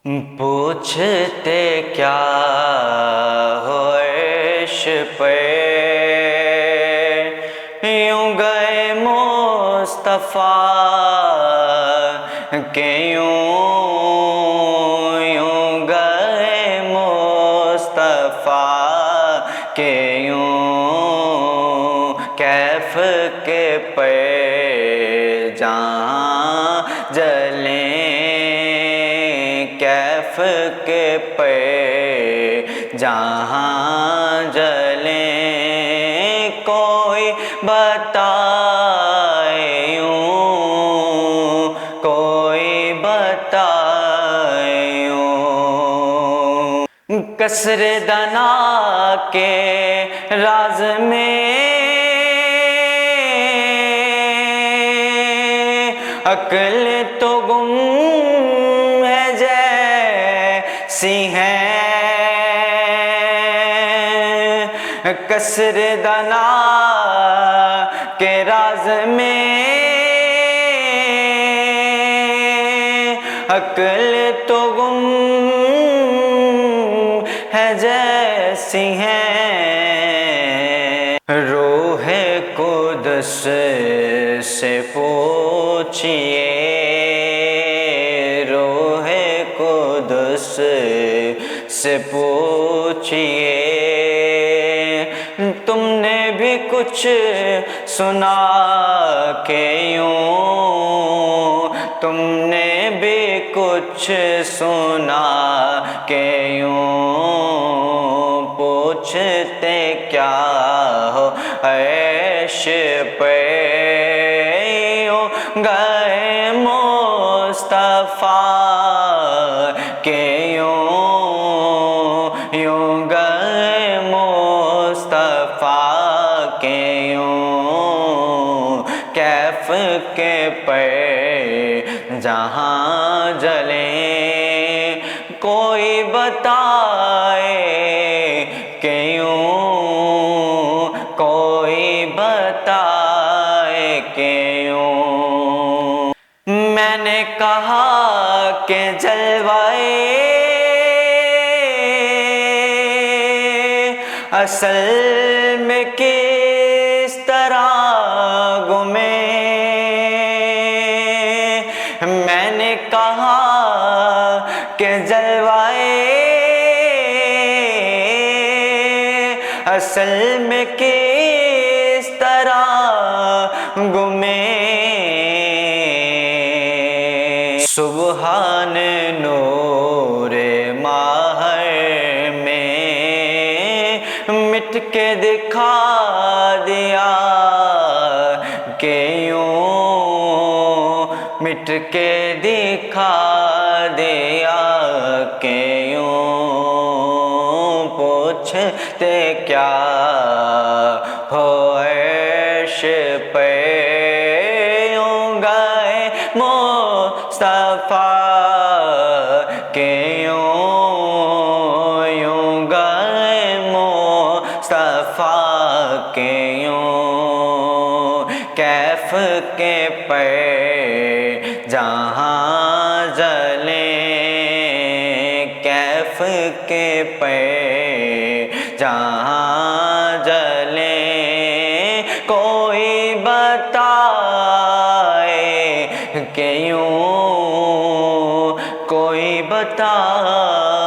پوچھتے کیا ہو عرش پہ، یوں گئے مصطفیٰ کہ یوں گئے مصطفیٰ کہ یوں کیف کے پہ جہاں جلیں، کیف کے پہ جہاں جلیں، کوئی بتائے یوں، کوئی بتائے یوں، کسر دنا کے راز میں عقل تو گم ہے جیسی ہے، کسر دنا کے راز میں عقل تو گم ہے جیسی ہے، روح قدس سے پوچھئے، روح قدس سے پوچھئے، تم نے بھی کچھ سنا کہ یوں، تم نے بھی کچھ سنا کہ یوں، پوچھتے کیا ہو عیش پہ، یوں گئے مصطفیٰ کہ یوں گئے مصطفیٰ کہ یوں کیف کے پہ جہاں جلیں، کوئی بتائے کہ یوں، کوئی بتائے کہ یوں، میں نے کہا کہ جلوائے اصل میں کس طرح گمیں، میں نے کہا کہ جلوائے اصل میں کس طرح گمیں، سبحان نور ماہر میں مٹ کے دکھا دیا کہ یوں، مٹ کے دکھا دیا کہ یوں، پوچھتے کیا ہو عرش پہ، یوں گئے مصطفیٰ کہ یوں گئے مصطفیٰ کہ یوں کیف کے پہ جہاں جلیں، کیف کے پہ جہاں جلیں، کوئی بتائے کہ یوں، کوئی بتائے